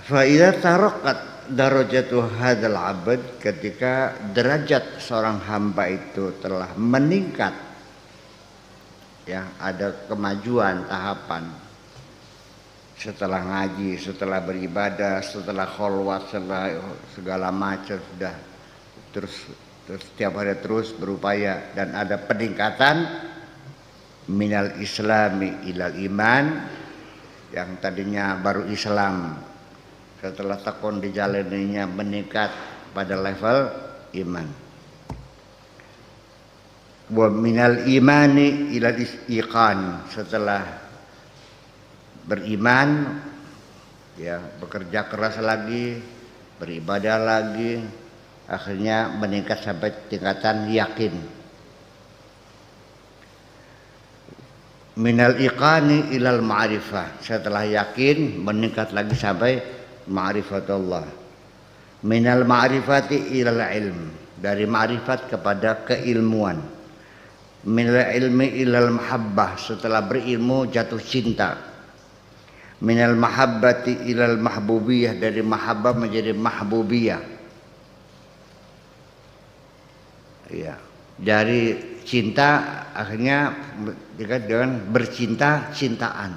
Fa idza taraqat darajatu hadzal 'abd, ketika derajat seorang hamba itu telah meningkat, ya, ada kemajuan tahapan setelah ngaji, setelah beribadah, setelah kholwat, setelah segala macam sudah terus setiap hari terus berupaya dan ada peningkatan minal islami ilal iman, yang tadinya baru Islam setelah tekun dijalaninya meningkat pada level iman. Wa minal imani ilal iqan, setelah beriman, ya, bekerja keras lagi, beribadah lagi, akhirnya meningkat sampai tingkatan yakin. Minal iqani ilal ma'rifah, setelah yakin meningkat lagi sampai ma'rifatullah. Minal ma'rifati ilal ilm, dari ma'rifat kepada keilmuan. Minal ilmi ilal mahabbah, setelah berilmu jatuh cinta. Minal mahabbati ilal mahbubiyah, dari mahabbah menjadi mahbubiyah. Ya, dari cinta akhirnya dengan bercinta-cintaan.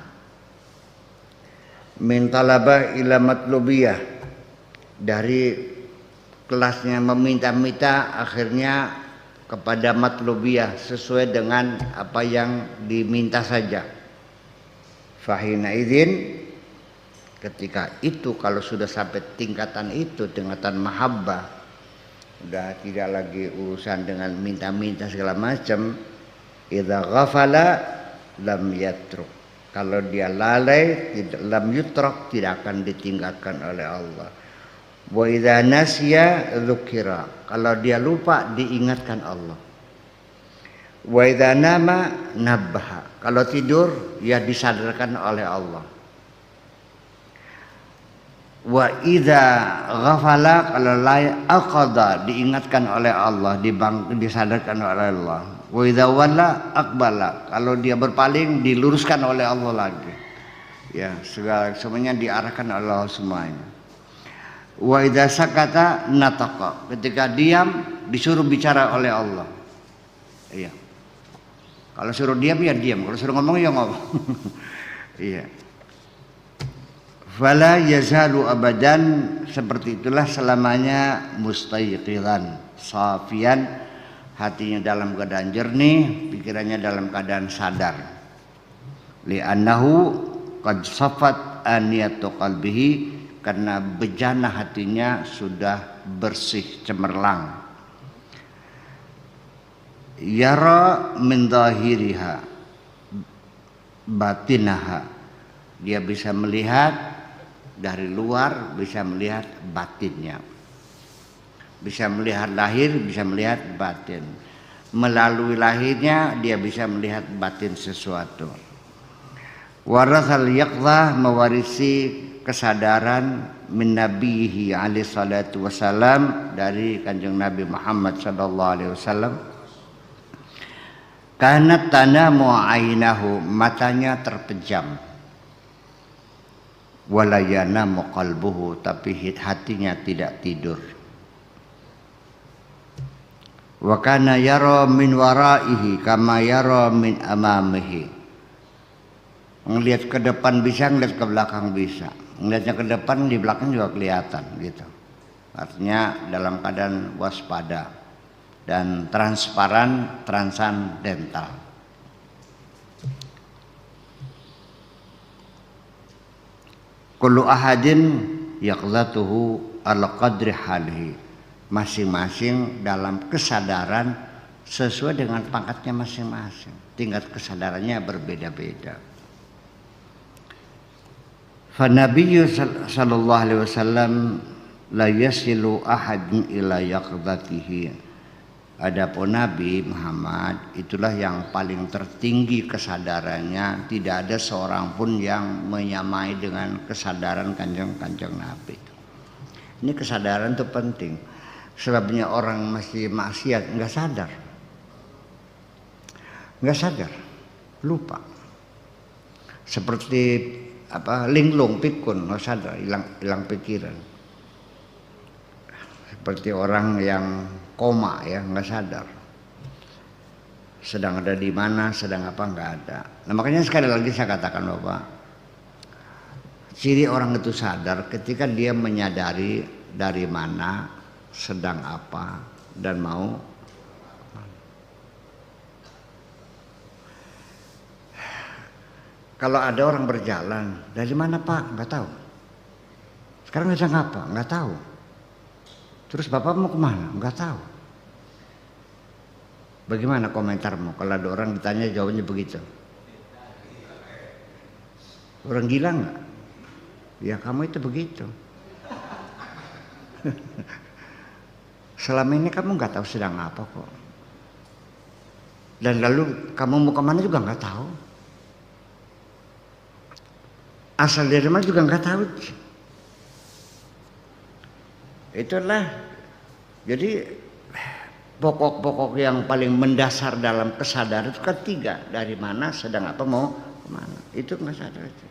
Min talabah ila matlubiyah, dari kelasnya meminta-minta akhirnya kepada matlubiyah, sesuai dengan apa yang diminta saja. Fahina idzin, ketika itu kalau sudah sampai tingkatan itu, tingkatan mahabbah, udah tidak lagi urusan dengan minta-minta segala macam. Idza ghafala lam yatruk, kalau dia lalai, lam yutrak, tidak akan ditinggalkan oleh Allah. Wa idza nasiya dzukira, kalau dia lupa diingatkan Allah. Wa idza nama nabbaha, kalau tidur ya disadarkan oleh Allah. Wa idza ghafala, kalau aqada, diingatkan oleh Allah, disadarkan oleh Allah. Wa idza walla aqbala, kalau dia berpaling diluruskan oleh Allah lagi. Ya, semuanya diarahkan oleh Allah semuanya. Wa idza sakata nataqa, ketika diam disuruh bicara oleh Allah. Iya. Kalau suruh diam ya diam, kalau suruh ngomong ya ngomong. Iya. Fala yazalu abadan, seperti itulah selamanya, mustayqilan, safian, hatinya dalam keadaan jernih, pikirannya dalam keadaan sadar. Li'annahu qad safat aniyatu qalbihi, karena bejana hatinya sudah bersih cemerlang. Yara min zahiriha batinaha, dia bisa melihat dari luar, bisa melihat batinnya, bisa melihat lahir, bisa melihat batin. Melalui lahirnya dia bisa melihat batin sesuatu. Warasal yaqzah, mewarisi kesadaran min nabihi alaihi salatu wasalam, dari kanjeng Nabi Muhammad sallallahu alaihi wasallam. Karena tanamu ainahu, matanya terpejam. Walayana muqalbuhu, tapi hatinya tidak tidur. Wa kana yara min waraihi kama yara min amamihi, ngelihat ke depan bisa, ngelihat ke belakang bisa. Ngelihatnya ke depan, di belakang juga kelihatan gitu. Artinya dalam keadaan waspada dan transparan, transandental. Kullu ahadin yaqzatuhu ala qadri halihi, masing-masing dalam kesadaran sesuai dengan pangkatnya masing-masing. Tingkat kesadarannya berbeda-beda. Fa Nabiyyu sallallahu alaihi wasallam la yasilu ahadun ila yaqzatihi. Adapun Nabi Muhammad itulah yang paling tertinggi kesadarannya, tidak ada seorang pun yang menyamai dengan kesadaran kanjeng Nabi. Ini kesadaran itu penting. Sebabnya orang masih maksiat nggak sadar, lupa. Seperti linglung pikun, nggak sadar, hilang pikiran. Seperti orang yang koma ya, nggak sadar. Sedang ada di mana, sedang apa nggak ada. Nah makanya sekali lagi saya katakan Bapak, ciri orang itu sadar ketika dia menyadari dari mana, sedang apa, dan mau. Kalau ada orang berjalan, dari mana Pak? Nggak tahu. Sekarang sedang apa? Nggak tahu. Terus Bapak mau kemana? Nggak tahu. Bagaimana komentarmu kalau ada orang ditanya jawabnya begitu? Orang gila nggak? Ya kamu itu begitu. Selama ini kamu nggak tahu sedang apa kok. Dan lalu kamu mau kemana juga nggak tahu. Asal dari mana juga nggak tahu. Itulah jadi pokok-pokok yang paling mendasar dalam kesadaran itu kan 3. Dari mana, sedang apa, mau kemana. Itu nggak sadar aja.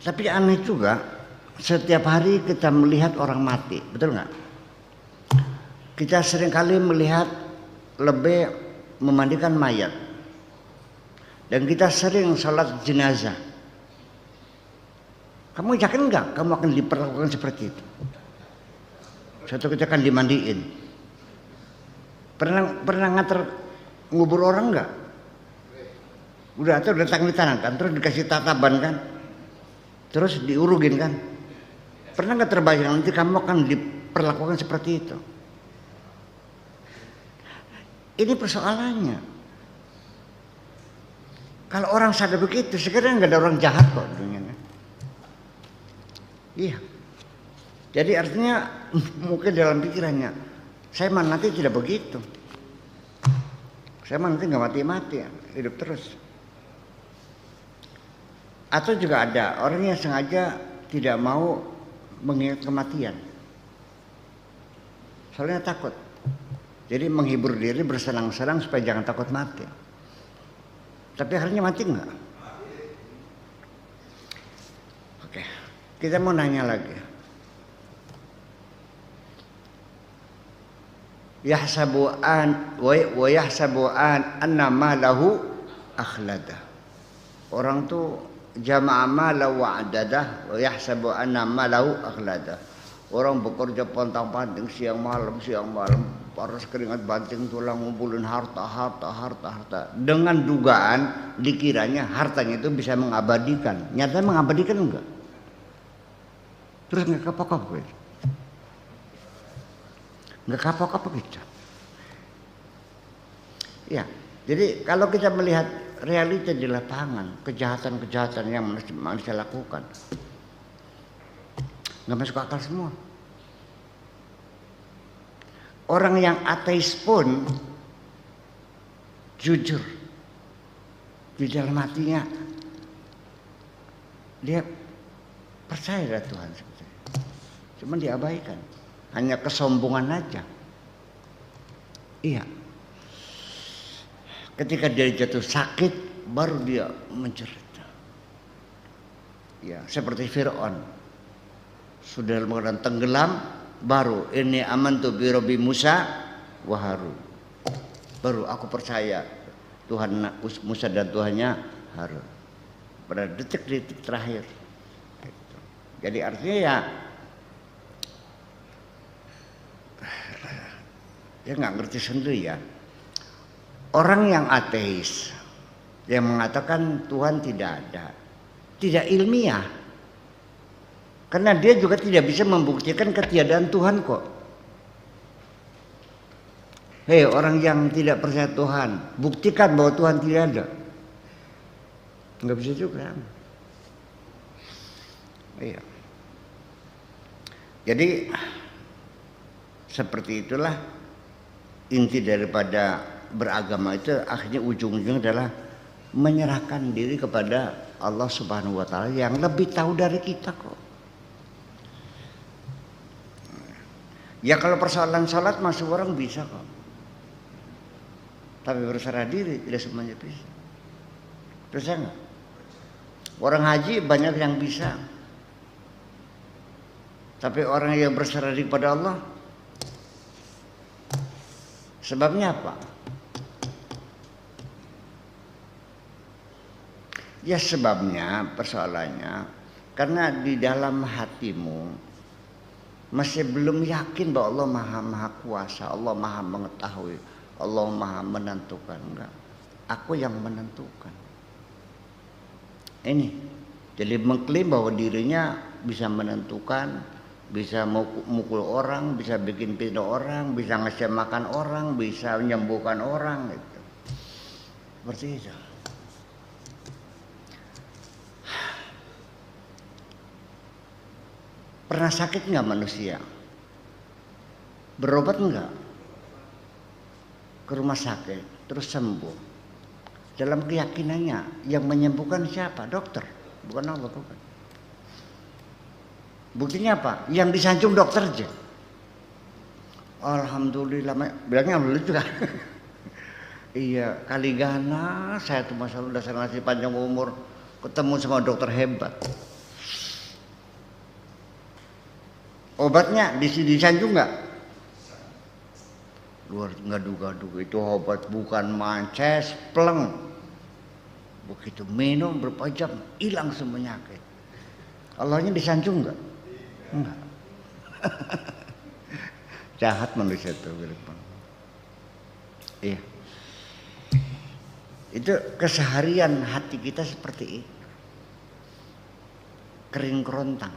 Tapi aneh juga, setiap hari kita melihat orang mati, betul nggak? Kita seringkali melihat lebih memandikan mayat. Dan kita sering sholat jenazah. Kamu yakin enggak kamu akan diperlakukan seperti itu? Suatu ketika akan dimandiin. Pernah nganter ngubur orang enggak? Udah atau datang di tangan kan, terus dikasih tataban kan, terus diurugin kan. Pernah nggak terbayang nanti kamu akan diperlakukan seperti itu? Ini persoalannya. Kalau orang sadar begitu, sekarang nggak ada orang jahat kok dunia. Iya. Jadi artinya mungkin dalam pikirannya, saya mah nanti tidak begitu. Saya mah nanti nggak mati-mati, hidup terus. Atau juga ada orang yang sengaja tidak mau mengingat kematian. Soalnya takut. Jadi menghibur diri bersenang-senang supaya jangan takut mati. Tapi akhirnya mati enggak? Oke, kita mau nanya lagi. Yahsabu anna malahu akhlada. Orang tuh jama'a mala wa'adadah wa yahsabu anna malahu akhlada. Orang bekerja pontang-panting siang malam, paras keringat banting tulang, ngumpulin harta. Dengan dugaan dikiranya hartanya itu bisa mengabadikan. Nyatanya mengabadikan enggak? Terus enggak kapok-kapok gitu. Enggak kapok-kapok gitu. Ya, jadi kalau kita melihat realita di lapangan, kejahatan-kejahatan yang manusia lakukan, nggak masuk akal semua. Orang yang ateis pun jujur di dalam hatinya, dia percaya pada Tuhan sebetulnya. Cuma diabaikan, hanya kesombongan aja. Iya. Ketika dia jatuh sakit, baru dia menjerit. Ya, seperti Fir'aun. Sudah dalam keadaan tenggelam, baru ini amantu bi Rabbi Musa wa Harun. Baru aku percaya Tuhan Musa dan Tuhannya Harun. Pada detik-detik terakhir. Jadi artinya ya nggak ngerti sendiri ya. Orang yang ateis yang mengatakan Tuhan tidak ada, tidak ilmiah. Karena dia juga tidak bisa membuktikan ketiadaan Tuhan kok. Hei orang yang tidak percaya Tuhan, buktikan bahwa Tuhan tidak ada. Enggak bisa juga. Iya. Jadi seperti itulah inti daripada beragama itu, akhirnya ujung-ujungnya adalah menyerahkan diri kepada Allah Subhanahu wa taala yang lebih tahu dari kita kok. Ya kalau persoalan salat masuk orang bisa kok. Tapi berserah diri tidak semuanya bisa. Bisa nggak? Orang haji banyak yang bisa. Tapi orang yang berserah diri kepada Allah, sebabnya apa? Ya sebabnya, persoalannya, karena di dalam hatimu masih belum yakin bahwa Allah maha kuasa, Allah maha mengetahui, Allah maha menentukan. Enggak, aku yang menentukan. Ini, jadi mengklaim bahwa dirinya bisa menentukan, bisa mukul orang, bisa bikin pindah orang, bisa ngasih makan orang, bisa menyembuhkan orang, gitu. Seperti itu. Pernah sakit nggak manusia? Berobat nggak? Ke rumah sakit, terus sembuh. Dalam keyakinannya, yang menyembuhkan siapa? Dokter, bukan Allah, bukan. Buktinya apa? Yang disanjung dokter aja. Alhamdulillah, bilangnya alhamdulillah juga. Iya, kali gana saya tuh masalah udah ngasih panjang umur, ketemu sama dokter hebat. Obatnya disanjung nggak? Luar nggak duga-duga itu obat bukan mances, pleng. Begitu minum berapa jam hilang semua penyakit. Allahnya disanjung nggak? Enggak. Jahat manusia itu. Iya. Itu keseharian hati kita seperti itu. Kering kerontang.